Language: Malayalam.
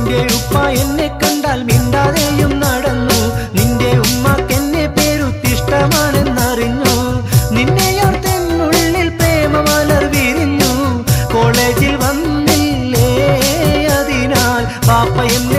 നിന്റെ ഉപ്പ എന്നെ കണ്ടാൽ മിണ്ടാതെയും നടന്നു. നിന്റെ ഉമ്മക്കെന്നെ പേരുത്തിഷ്ടമാണെന്നറിഞ്ഞു. നിന്നെയോർത്തെന്നുള്ളിൽ പ്രേമമലർ വിരിഞ്ഞു. കോളേജിൽ വന്നില്ലേ അതിനാൽ പാപ്പ എന്നെ